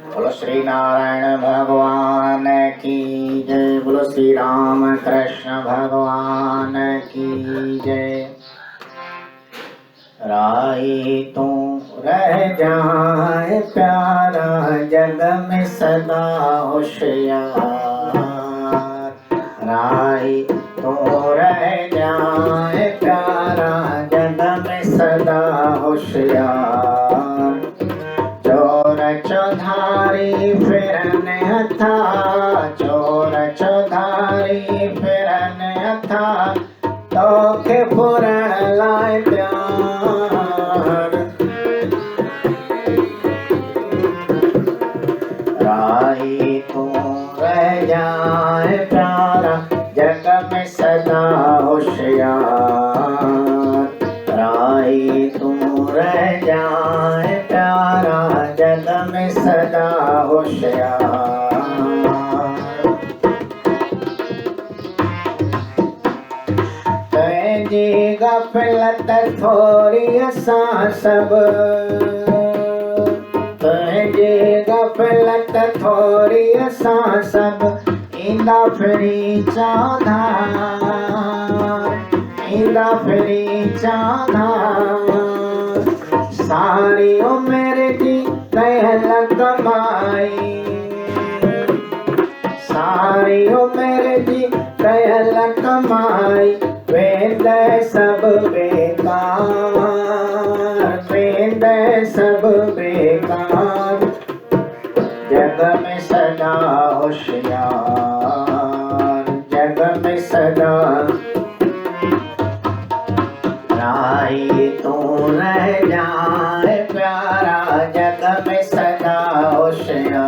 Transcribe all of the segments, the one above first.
बोलो श्री नारायण भगवान की जय। बोलो श्री राम कृष्ण भगवान की जय। राई तू रह जाए प्यारा जग में सदा होशियार। राई तू रह जाए प्यारा जग में सदा होशियार। चोर चौधारी फिरन हथा, चोर चौधारी फिरन हथा, तो के पुरण लाए प्यार। राई तू रह जाए प्यारा जग में सदा होशियार। राई तू रह जाए प्यारा जग में सदा होशियार। जी गफलत थोड़ी असां सब, तुझी गफलत थोड़ी असां सब, ईंदा फिरी चौधार, ईंदा फिरी चौधार। सारी उम्र जी कहल कमाई, सारी उम्र जी कहल कमाई, वेंद सब बेकार, वेंद सब बेकार। जग में सदा होशियार, जग में सदा। राई तू रह जाए प्यारा जग में सदा होशियार।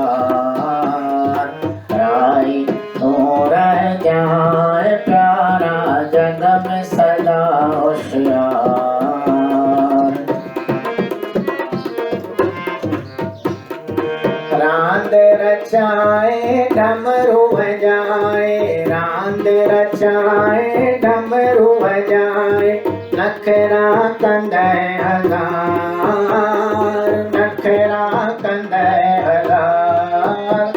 राई तू रह जाए प्यारा जग में सदा होशियार। रांद रचाए डमरू बजाए, रांद रचाए डमरू बजाए, नखरा कंदे हज़ार, नखरा कंदे हज़ार।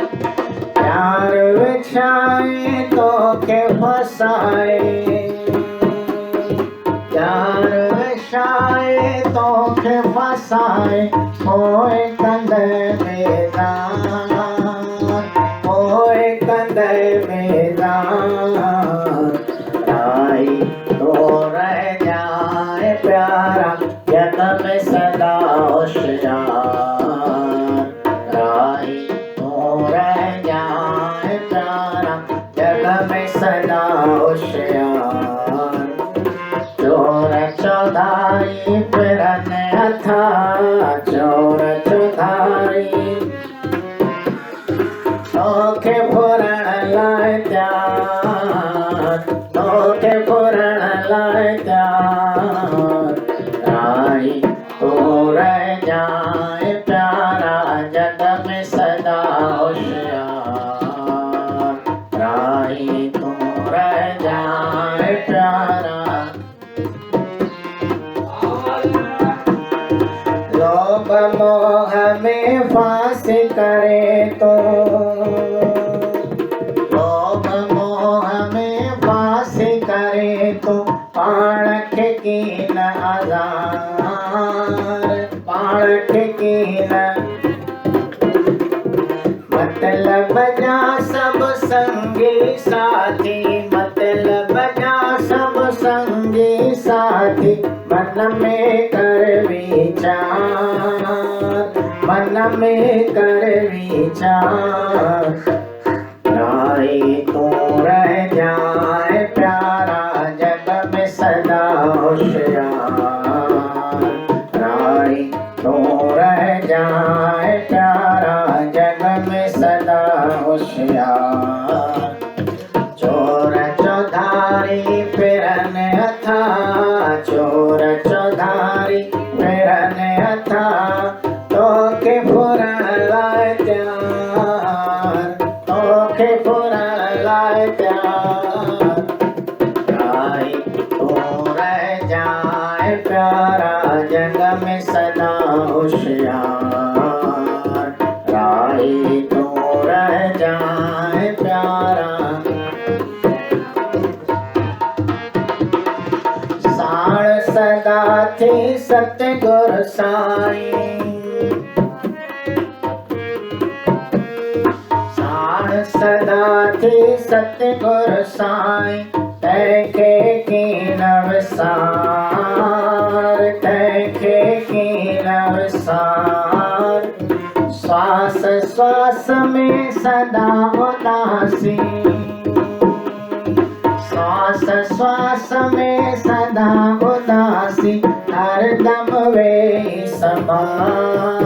प्यार विछाए तो के फसाए, प्यार विछाए तो के फसाए, होए कंदे बेजार, होए कंदे बेजार। राई तो रह जाए प्यारा जग में सदा होशियार। राई तो रह जाए प्यारा जग में सदा होशियार। चोर चौधारी फिरन हथा, चोर चौधारी, तोखे पुरण लाए त्यार, तोखे पुरण लाए त्यार। राई तू रह जाए प्यारा जग में सदा होशियार। राई तू रह जाए प्यारा। लोभ मोह में फांसी करे तो, लोभ मोह में फांसी करे तो, पाण की न आधार, पाण की न। मतलब जा सब संगी साथी, मतलब जा सब संगी साथी, मन में कर विचार, मन में कर विचार। राई तू रह जाए प्यारा जग में सदा होशियार। राई तू रह जाए प्यारा जग में सदा होशियार। चोर चौधारी फिरन हथा, चोर चौधारी फिरन हथा, तो के पुरण लाए त्यार, तो के पुरण लाए त्यार। राई तू रह जाए प्यारा जग में सदा होशियार। होशियार, राही तू रह जाए प्यारा। साण सदा थी सतगुर साईं, साण सदा थी सतगुर साईं, तैंखे कीन विसार, तैंखे कीन विसार। श्वास श्वास में सदा उदासी, श्वास श्वास में सदा उदासी, हरदम वे संभार,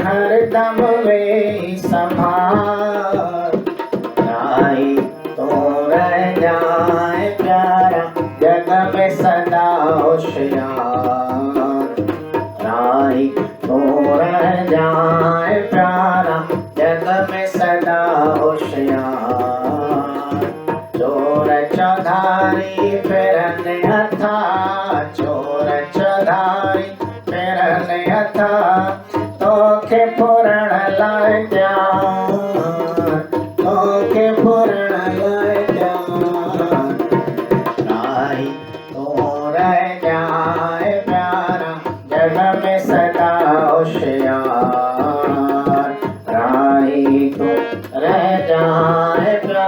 हरदम वे संभार। राही तू रह जाए प्यारा, जग में सदा होशियार, राही तू रह जाए प्यारा, जग में सदा होशियार। चोर चौधारी फिरन हथा, चोर चौधारी फिरन हथा, तोखे पुरण लाए ध्यान, तोखे पुरण लाए ध्यान। राही तू रह जाए प्यारा, जग में सदा होशियार, राही तू रह जाए प्यारा।